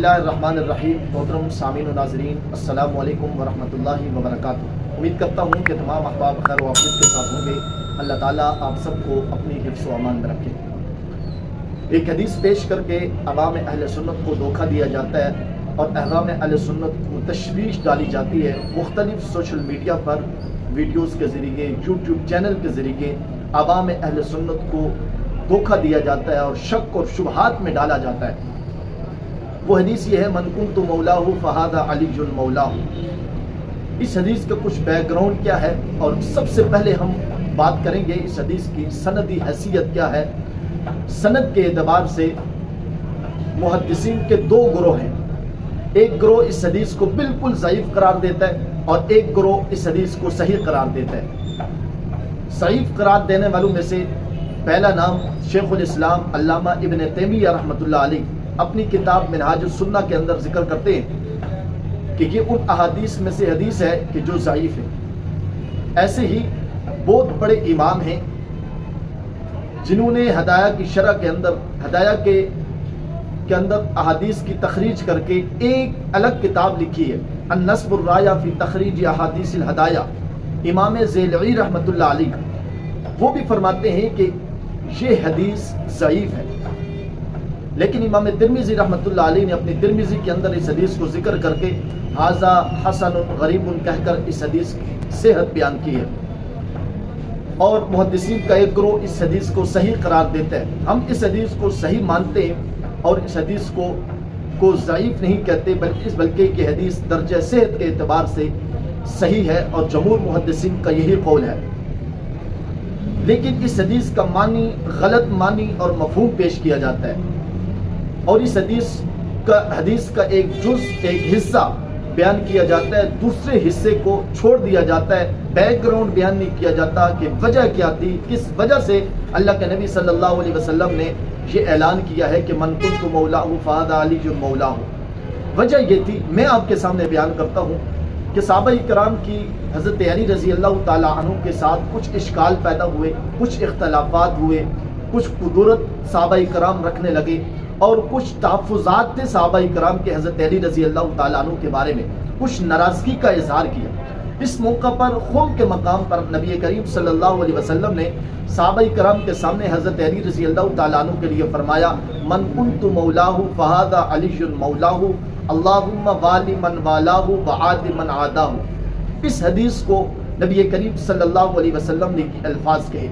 बिस्मिल्लाह अर्रहमान अर्रहीम। मोहतरम सामीन व नाज़रीन, अस्सलामु अलैकुम व रहमतुल्लाहि व बरकातुहू। उम्मीद करता हूँ कि तमाम अहबाब खैर व आफियत के साथ होंगे। अल्लाह ताला आप सबको अपनी हिफ्ज़ व अमान में रखे। एक हदीस पेश करके अवाम अहले सुन्नत को धोखा दिया जाता है और अवाम अहले सुन्नत को तशवीश डाली जाती है। मुख्तलिफ सोशल मीडिया पर वीडियोज़ के ज़रिए, यूट्यूब चैनल के ज़रिए अवाम अहले सुन्नत को धोखा दिया जाता है और शक और शुबहात में डाला जाता है। वो हदीस ये है, मन कुन्तु मौलाहु फहादा अलीयुल मौलाहु। इस हदीस का कुछ बैकग्राउंड क्या है और सबसे पहले हम बात करेंगे इस हदीस की सनदी हैसियत क्या है। सनद के एतबार से मुहद्दिसीन के दो ग्रोह हैं। एक ग्रोह इस हदीस को बिल्कुल ज़ईफ़ करार देता है और एक ग्रोह इस हदीस को सही करार देता है। ज़ईफ़ करार देने वालों में से पहला नाम शेखुल इस्लाम अल्लामा इब्न तैमिया रहमतुल्लाह अलैह अपनी किताब मिनहाजुस सुन्ना के अंदर जिक्र करते हैं कि ये उन अहादीस में से हदीस है कि जो ज़ईफ़ है। ऐसे ही बहुत बड़े इमाम हैं जिन्होंने हदाया की शरह के अंदर हदाया के अंदर अहादीस की तखरीज करके एक अलग किताब लिखी है, अन-नस्बुर राया फी तखरीज अहादीसिल हदाया। इमाम ज़ैलई रहमतुल्लाह अलैह वो भी फरमाते हैं कि ये हदीस ज़ईफ़ है, लेकिन इमाम तिरमिज़ी रहमतुल्लाह अलैह ने अपनी तिरमिज़ी के अंदर इस हदीस को जिक्र करके हाज़ा हसनुन गरीबुन कहकर इस हदीस की सेहत बयान की है। और मुहद्दिसीन का एक ग्रोह इस हदीस को सही करार देता है। हम इस हदीस को सही मानते हैं और इस हदीस को ज़ईफ़ नहीं कहते, बल्कि ये हदीस दर्जा सेहत के एतबार से सही है और जमहूर मुहद्दिसीन का यही कौल है। लेकिन इस हदीस का मानी गलत मानी और मफहूम पेश किया जाता है और इस हदीस का एक जुज़, एक हिस्सा बयान किया जाता है, दूसरे हिस्से को छोड़ दिया जाता है। बैकग्राउंड बयान नहीं किया जाता कि वजह क्या थी, किस वजह से अल्लाह के नबी सल्लल्लाहु अलैहि वसल्लम ने ये ऐलान किया है कि मन कुन्तु मौलाहु फहादा अलीयुल मौलाहु। वजह ये थी, मैं आपके सामने बयान करता हूँ कि सहाबाए किराम की हज़रत अली रज़ी अल्लाह ताला अन्हु के साथ कुछ इश्काल पैदा हुए, कुछ इख्तलाफात हुए, कुछ कुदरत सहाबाए किराम रखने लगे और कुछ तहफ़्फ़ुज़ात थे सहाबाए किराम के हज़रत अली रज़ी अल्लाह ताला अन्हु के बारे में, कुछ नाराज़गी का इज़हार किया। इस मौका पर खुम के मकाम पर नबी करीम सल्लल्लाहु अलैहि वसल्लम ने सहाबाए किराम के सामने हज़रत अली रज़ी अल्लाह ताला अन्हु के लिए फरमाया, मन कुन्तु मौलाहु फहादा अलीयुल मौलाहु अल्लाहुम्मा वाली मन वालाहु व आदि मन आदाहु। इस हदीस को नबी करीम सल्लल्लाहु अलैहि वसल्लम ने अल्फाज कहे।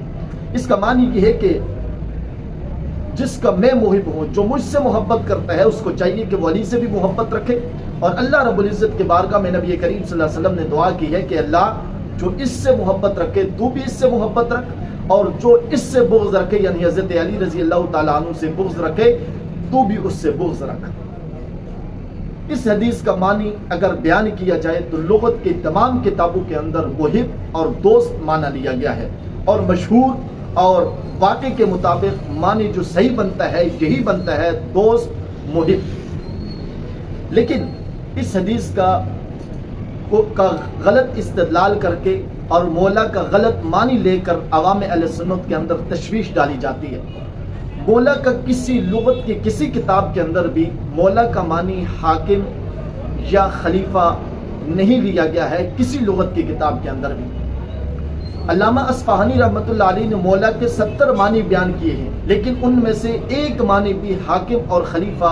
इसका मानी ये है कि जिसका मैं मुहिब हूँ, जो मुझसे मोहब्बत करता है, उसको चाहिए कि वो अली से भी मोहब्बत रखे। और अल्लाह रब्बुल इज़्ज़त के बारगाह में नबी करीम सल्लल्लाहु अलैहि वसल्लम ने दुआ की है कि अल्लाह जो इससे मोहब्बत रखे तू भी इससे मोहब्बत रख, और जो इससे बुग़्ज़ रखे यानी हज़रत अली रज़ी अल्लाह ताला अन्हु से बुग़्ज़ रखे तू भी उससे बुग़्ज़ रख। इस हदीस का मानी अगर बयान किया जाए तो लुग़त की तमाम किताबों के अंदर मुहिब और दोस्त माना लिया गया है और मशहूर और वाक़े के मुताबिक मानी जो सही बनता है यही बनता है, दोस्त मुहिब। लेकिन इस हदीस का गलत इस्तेदलाल करके और मौला का गलत मानी लेकर अवाम अहले सुन्नत के अंदर तशवीश डाली जाती है। मौला का किसी लुग़त की किसी किताब के अंदर भी मौला का मानी हाकिम या खलीफा नहीं लिया गया है, किसी लुग़त की किताब के अंदर भी। अल्लामा अस्फ़हानी रहमतुल्लाह अलैह ने मौला के 70 मानी बयान किए हैं, लेकिन उनमें से एक मानी भी हाकिम और खलीफा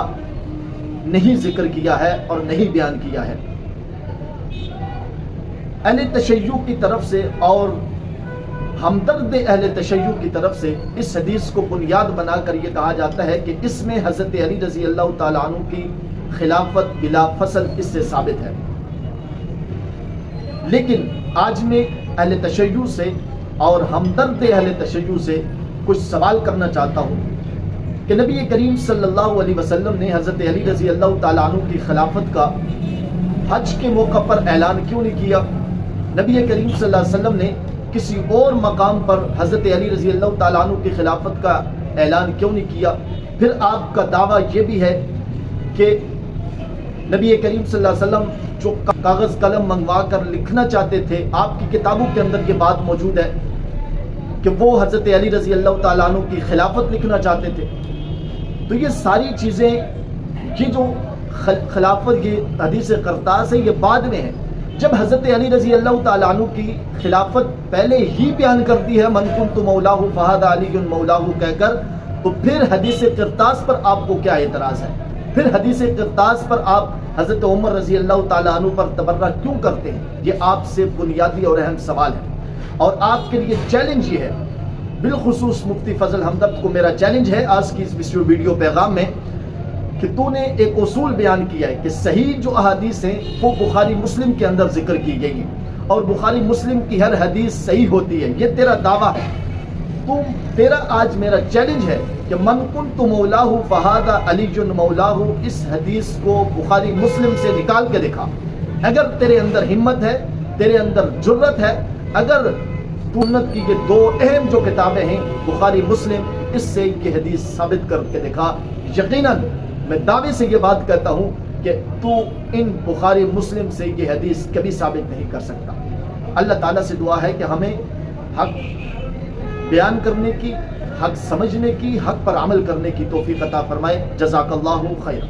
नहीं जिक्र किया है और नहीं बयान किया है। अहले तशय्युअ की तरफ से और हमदर्द अहले तशय्युअ की तरफ से इस हदीस को बुनियाद बनाकर यह कहा जाता है कि इसमें हज़रत अली रज़ी अल्लाह ताला अन्हु की खिलाफत बिला फसल इससे साबित है। लेकिन आज मैं अहले तशय्युअ से और हमदर्द अहले तशय्युअ से कुछ सवाल करना चाहता हूँ कि नबी करीम सल्लल्लाहु अलैहि वसल्लम ने हज़रत अली रज़ी अल्लाह ताला अन्हु की खिलाफत का हज के मौका पर ऐलान क्यों नहीं किया? नबी करीम सल्लल्लाहु अलैहि वसल्लम ने किसी और मकाम पर हज़रत अली रज़ी अल्लाह ताला अन्हु की खिलाफत का ऐलान क्यों नहीं किया? फिर आपका दावा ये भी है कि नबी करीम सल्लल्लाहु अलैहि वसल्लम जो कागज़ कलम मंगवा कर लिखना चाहते थे, आपकी किताबों के अंदर ये बात मौजूद है कि वो हज़रत अली रज़ी अल्लाह ताला अन्हु की खिलाफत लिखना चाहते थे। तो ये सारी चीज़ें, ये जो خلافت یہ حدیث قرطاس ہے یہ بعد میں ہے. جب حضرت علی رضی اللہ تعالیٰ عنہ کی خلافت پہلے ہی بیان کرتی ہے من کنت مولاہ فہذا علی مولاہ کہہ کر, تو پھر حدیث قرطاس پر آپ کو کیا اعتراض ہے؟ پھر حدیث قرطاس پر آپ حضرت عمر رضی اللہ تعالیٰ عنہ پر تبرہ کیوں کرتے ہیں؟ یہ آپ سے بنیادی اور اہم سوال ہے. اور آپ کے لیے چیلنج یہ ہے, بالخصوص مفتی فضل ہمدرد کو میرا چیلنج ہے آج کی اس ویڈیو پیغام میں, کہ تو نے ایک اصول بیان کیا ہے کہ صحیح جو احادیث ہیں وہ بخاری مسلم کے اندر ذکر کی گئی ہیں اور بخاری مسلم کی ہر حدیث صحیح ہوتی ہے, یہ تیرا دعویٰ ہے. تیرا آج میرا چیلنج ہے کہ من کنت مولاہ فہذا علی مولاہ, اس حدیث کو بخاری مسلم سے نکال کے دکھا. اگر تیرے اندر ہمت ہے, تیرے اندر جرت ہے, اگر سنت کی یہ دو اہم جو کتابیں ہیں بخاری مسلم, اس سے یہ حدیث ثابت کر کے دکھا, یقیناً میں دعوے سے یہ بات کہتا ہوں کہ تو ان بخاری مسلم سے یہ حدیث کبھی ثابت نہیں کر سکتا. اللہ تعالیٰ سے دعا ہے کہ ہمیں حق بیان کرنے کی, حق سمجھنے کی, حق پر عمل کرنے کی توفیق عطا فرمائے. جزاک اللہ خیر.